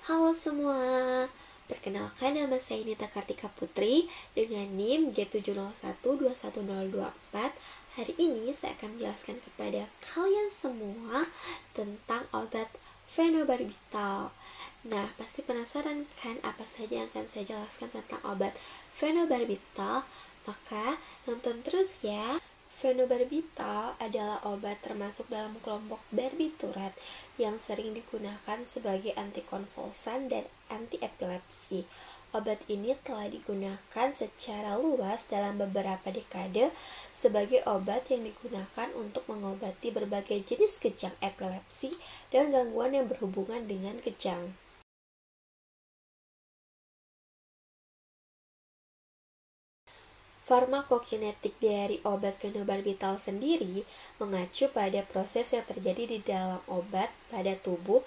Halo semua, perkenalkan nama saya Nita Kartika Putri dengan NIM G7012124. Hari ini saya akan menjelaskan kepada kalian semua tentang obat fenobarbital. Nah, pasti penasaran kan apa saja yang akan saya jelaskan tentang obat fenobarbital? Maka nonton terus ya. Fenobarbital adalah obat termasuk dalam kelompok barbiturat yang sering digunakan sebagai antikonvulsan dan antiepilepsi. Obat ini telah digunakan secara luas dalam beberapa dekade sebagai obat yang digunakan untuk mengobati berbagai jenis kejang epilepsi dan gangguan yang berhubungan dengan kejang. Farmakokinetik dari obat fenobarbital sendiri mengacu pada proses yang terjadi di dalam obat pada tubuh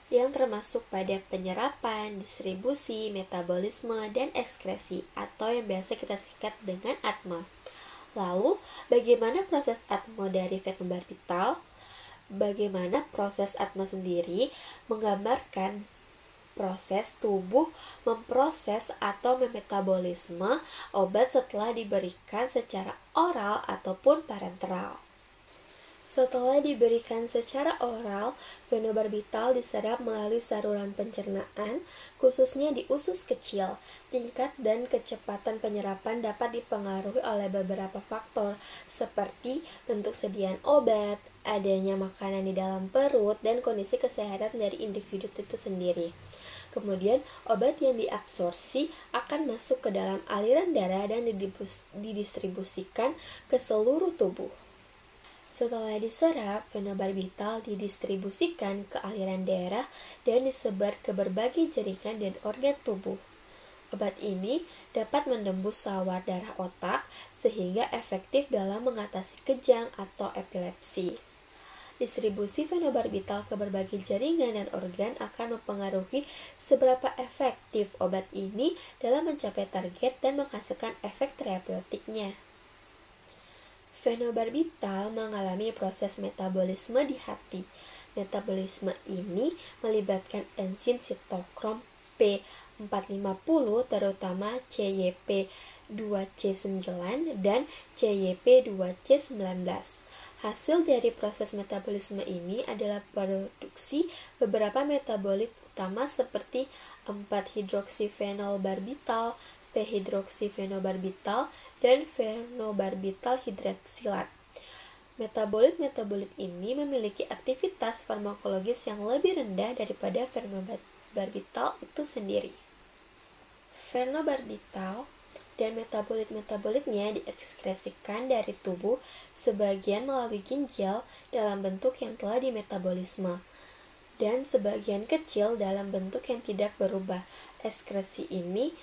yang termasuk pada penyerapan, distribusi, metabolisme, dan ekskresi atau yang biasa kita singkat dengan ATMA. Lalu, bagaimana proses ATMA dari fenobarbital? Bagaimana proses ATMA sendiri menggambarkan proses tubuh memproses atau memetabolisme obat setelah diberikan secara oral ataupun parenteral. Setelah diberikan secara oral, fenobarbital diserap melalui saluran pencernaan, khususnya di usus kecil. Tingkat dan kecepatan penyerapan dapat dipengaruhi oleh beberapa faktor, seperti bentuk sediaan obat, adanya makanan di dalam perut, dan kondisi kesehatan dari individu itu sendiri. Kemudian, obat yang diabsorpsi akan masuk ke dalam aliran darah dan didistribusikan ke seluruh tubuh. Setelah diserap, fenobarbital didistribusikan ke aliran darah dan disebar ke berbagai jaringan dan organ tubuh. Obat ini dapat menembus sawar darah otak sehingga efektif dalam mengatasi kejang atau epilepsi. Distribusi fenobarbital ke berbagai jaringan dan organ akan mempengaruhi seberapa efektif obat ini dalam mencapai target dan menghasilkan efek terapeutiknya. Fenobarbital mengalami proses metabolisme di hati. Metabolisme ini melibatkan enzim sitokrom P450 terutama CYP2C9 dan CYP2C19. Hasil dari proses metabolisme ini adalah produksi beberapa metabolit utama seperti 4-hidroksifenolbarbital, P-hidroksifenobarbital, dan fenobarbital hidroksilat. Metabolit-metabolit ini memiliki aktivitas farmakologis yang lebih rendah daripada fenobarbital itu sendiri. Fenobarbital dan metabolit-metabolitnya diekskresikan dari tubuh sebagian melalui ginjal dalam bentuk yang telah dimetabolisme dan sebagian kecil dalam bentuk yang tidak berubah. Ekskresi ini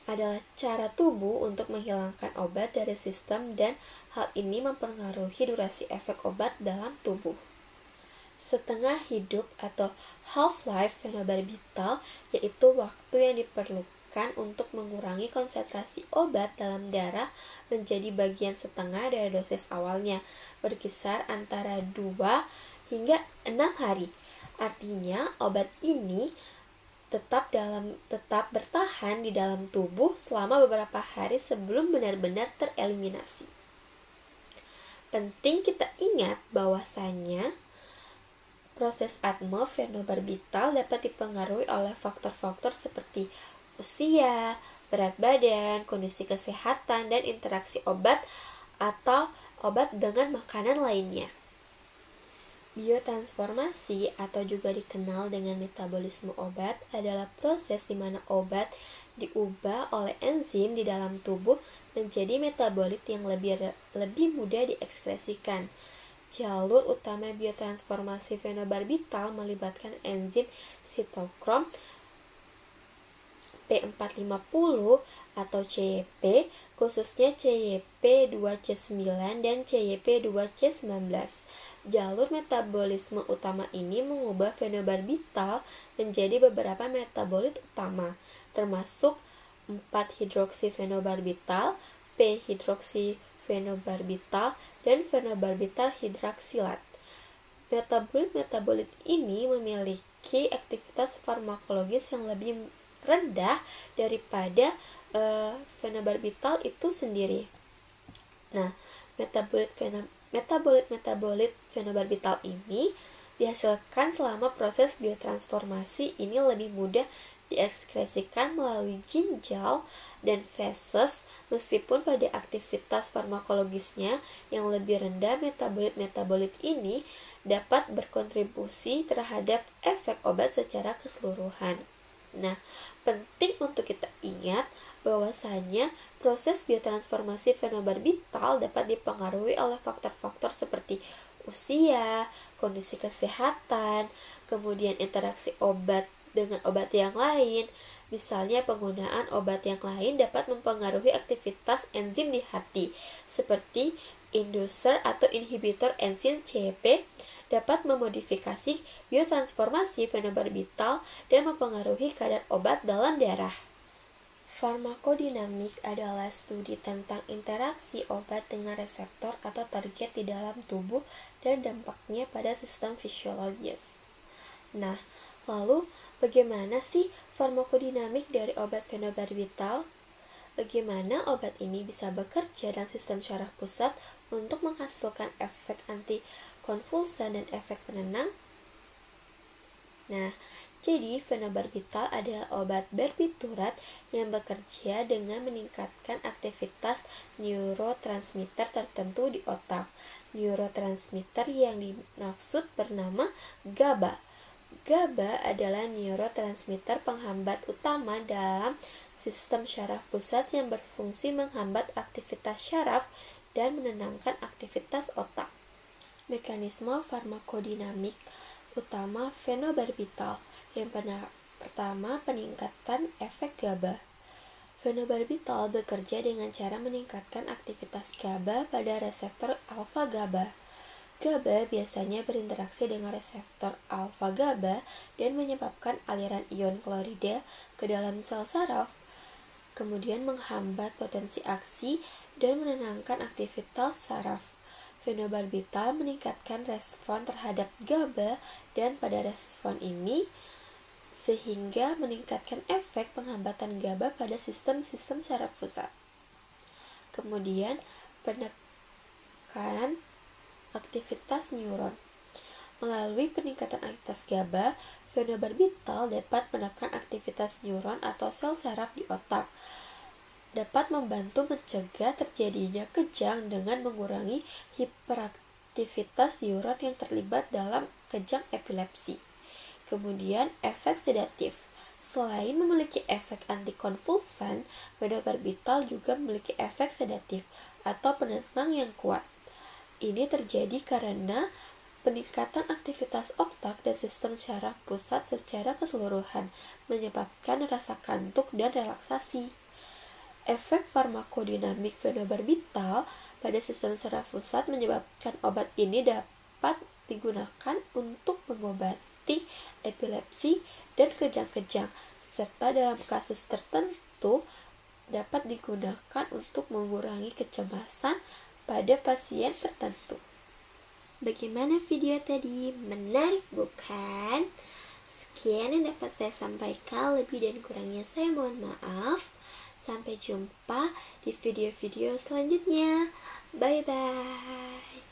adalah cara tubuh untuk menghilangkan obat dari sistem dan hal ini mempengaruhi durasi efek obat dalam tubuh. Setengah hidup atau half-life fenobarbital yaitu waktu yang diperlukan untuk mengurangi konsentrasi obat dalam darah menjadi bagian setengah dari dosis awalnya, berkisar antara 2 hingga 6 hari. Artinya, obat ini tetap bertahan di dalam tubuh selama beberapa hari sebelum benar-benar tereliminasi. Penting kita ingat bahwasanya proses ATMA fenobarbital dapat dipengaruhi oleh faktor-faktor seperti usia, berat badan, kondisi kesehatan, dan interaksi obat atau obat dengan makanan lainnya. Biotransformasi atau juga dikenal dengan metabolisme obat adalah proses di mana obat diubah oleh enzim di dalam tubuh menjadi metabolit yang lebih mudah diekskresikan. Jalur utama biotransformasi fenobarbital melibatkan enzim sitokrom P450 atau CYP, khususnya CYP2C9 dan CYP2C19. Jalur metabolisme utama ini mengubah fenobarbital menjadi beberapa metabolit utama, termasuk 4-hidroksifenobarbital, P-hidroksifenobarbital, dan fenobarbital hidroksilat. Metabolit-metabolit ini memiliki memiliki aktivitas farmakologis yang lebih rendah daripada fenobarbital itu sendiri. Nah, metabolit fenobarbital ini dihasilkan selama proses biotransformasi ini lebih mudah diekskresikan melalui ginjal dan feses, meskipun pada aktivitas farmakologisnya yang lebih rendah, metabolit ini dapat berkontribusi terhadap efek obat secara keseluruhan. Nah, penting untuk kita ingat bahwasanya proses biotransformasi fenobarbital dapat dipengaruhi oleh faktor-faktor seperti usia, kondisi kesehatan, kemudian interaksi obat dengan obat yang lain. Misalnya penggunaan obat yang lain dapat mempengaruhi aktivitas enzim di hati, seperti inducer atau inhibitor enzim CYP dapat memodifikasi biotransformasi fenobarbital dan mempengaruhi kadar obat dalam darah. Farmakodinamik adalah studi tentang interaksi obat dengan reseptor atau target di dalam tubuh dan dampaknya pada sistem fisiologis. Nah, lalu bagaimana sih farmakodinamik dari obat fenobarbital? Bagaimana obat ini bisa bekerja dalam sistem syaraf pusat untuk menghasilkan efek antikonvulsan dan efek penenang? Nah, jadi fenobarbital adalah obat barbiturat yang bekerja dengan meningkatkan aktivitas neurotransmitter tertentu di otak. Neurotransmitter yang dimaksud bernama GABA. GABA adalah neurotransmitter penghambat utama dalam sistem syaraf pusat yang berfungsi menghambat aktivitas syaraf dan menenangkan aktivitas otak. Mekanisme farmakodinamik utama fenobarbital. Yang pertama, peningkatan efek GABA. Fenobarbital bekerja dengan cara meningkatkan aktivitas GABA pada reseptor alfa GABA. GABA biasanya berinteraksi dengan reseptor alfa GABA dan menyebabkan aliran ion klorida ke dalam sel saraf, kemudian menghambat potensi aksi dan menenangkan aktivitas saraf. Fenobarbital meningkatkan respon terhadap GABA dan pada respon ini sehingga meningkatkan efek penghambatan GABA pada sistem-sistem saraf pusat. Kemudian penekan aktivitas neuron. Melalui peningkatan aktivitas GABA, fenobarbital dapat menekan aktivitas neuron atau sel saraf di otak. Dapat membantu mencegah terjadinya kejang dengan mengurangi hiperaktivitas neuron yang terlibat dalam kejang epilepsi. Kemudian, efek sedatif. Selain memiliki efek antikonvulsan, fenobarbital juga memiliki efek sedatif atau penenang yang kuat. Ini terjadi karena peningkatan aktivitas otak dan sistem syaraf pusat secara keseluruhan, menyebabkan rasa kantuk dan relaksasi. Efek farmakodinamik fenobarbital pada sistem saraf pusat menyebabkan obat ini dapat digunakan untuk mengobati epilepsi dan kejang-kejang, serta dalam kasus tertentu dapat digunakan untuk mengurangi kecemasan pada pasien tertentu. Bagaimana video tadi? Menarik bukan? Sekian yang dapat saya sampaikan, lebih dan kurangnya saya mohon maaf. Sampai jumpa di video-video selanjutnya. Bye-bye.